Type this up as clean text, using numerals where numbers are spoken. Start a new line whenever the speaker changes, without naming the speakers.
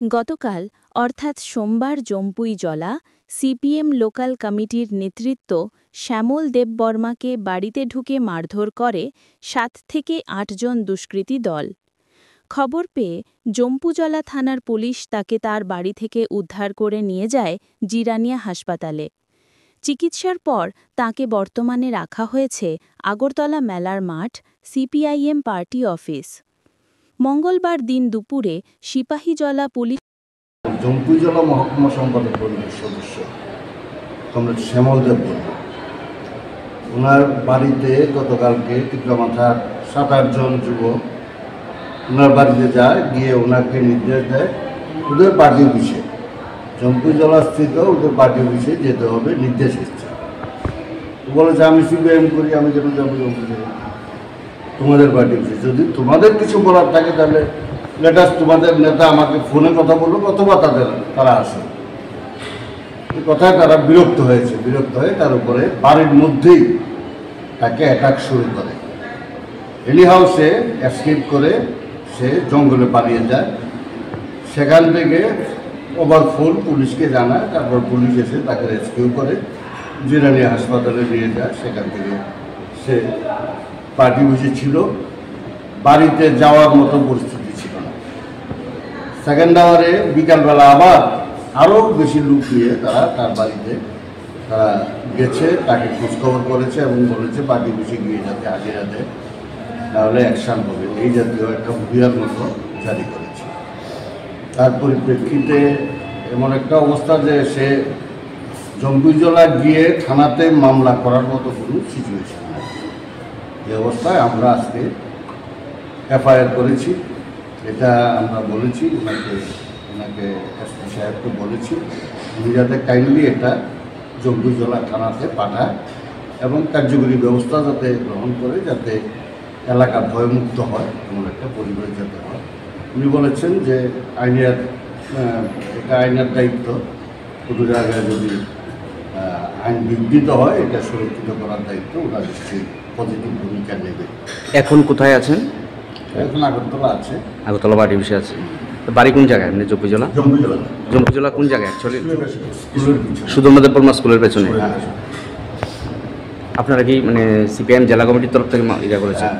গতকাল অর্থাৎ সোমবার জম্পুইজলা সিপিএম লোকাল কমিটির নেতৃত্ব শ্যামল দেববর্মাকে বাড়িতে ঢুকে মারধর করে ৭ থেকে ৮ জন দুষ্কৃতী দল। খবর পেয়ে জম্পুজলা থানার পুলিশ তাকে তার বাড়ি থেকে উদ্ধার করে নিয়ে যায় জিরানিয়া হাসপাতালে। চিকিৎসার পর তাকে বর্তমানে রাখা হয়েছে আগরতলা মেলার মাঠ, সিপিআইএম পার্টি অফিস। মঙ্গলবার দিন দুপুরে সিপাহীজলা পুলিশ
জম্পুইজলা মহকুমা সম্পাদক পরিষদের সদস্য কমরেড শ্যামল দেববর্মা, ওনার বাড়িতে গতকালকে টিকরামাথার ৭-৮ জন যুবক ওনার বাড়িতে যায়, গিয়ে ওনাকে নির্দেশ দেয় ওদের পার্টি অফিসে, জম্পুইজলা স্থিত ওদের পার্টি অফিসে যেতে হবে, নির্দেশ এসছে। বলেছে আমি সিপিআইএম করি, আমি কেন যাবো তোমাদের পার্টি অফিসে? যদি তোমাদের কিছু বলার থাকে তাহলে লেটাস তোমাদের নেতা আমাকে ফোনে কথা বলুক, অথবা তারা আসে। এই কথায় তারা বিরক্ত হয়ে তার উপরে বাড়ির মধ্যেই তাকে অ্যাটাক শুরু করে। এনি হাউসে এসকেপ করে সে জঙ্গলে পালিয়ে যায়। সেখান থেকে ওভারফুল পুলিশকে জানায়, তারপর পুলিশ এসে তাকে রেস্কিউ করে জিরানিয়া হাসপাতালে নিয়ে যায়। সেখান থেকে সে পার্টি অফিসে ছিল, বাড়িতে যাওয়ার মতো পরিস্থিতি ছিল না। সেকেন্ড আওয়ারে বিকালবেলা আবার আরও বেশি লোক নিয়ে তার বাড়িতে তারা গেছে, তাকে খোঁজখবর করেছে এবং বলেছে পার্টি অফিসে গিয়ে যাতে হাজিরা দেয়, তাহলে অ্যাকশান হবে, এই জাতীয় একটা হুঁশিয়ার মতো জারি করেছে। তার পরিপ্রেক্ষিতে এমন একটা অবস্থা যে সে জম্পুইজলা গিয়ে থানাতে মামলা করার মতো কোনো সিচুয়েশন নেই। এই অবস্থায় আমরা আজকে এফআইআর করেছি। এটা আমরা বলেছি ওনাকে এসপি সাহেবকে বলেছি উনি যাতে কাইন্ডলি এটা জম্পুইজলা থানাতে পাঠায় এবং কার্যকরী ব্যবস্থা যাতে গ্রহণ করে, যাতে এলাকা ভয়মুক্ত হয়, এমন একটা পরিবেশ যাতে হয়। উনি বলেছেন যে এটা আইনের দায়িত্ব, কোনো জায়গায় যদি আইন বিঘ্নিত হয় এটা সুরক্ষিত করার দায়িত্ব ওরা নিশ্চয়ই পজিটিভ ভূমিকা নেবে।
এখন কোথায় আছেন?
এখন আগরতলা আছে,
আগরতলা বাড়ি বসে আছে। বাড়ি কোন জায়গায়? মানে জম্পুইজলা কোন জায়গায় অ্যাকচুয়ালি? সুধর্মা দেববর্মা স্কুলের পেছনে। আপনারা কি মানে সিপিআইএম জেলা কমিটির তরফ থেকে এটা করেছেন?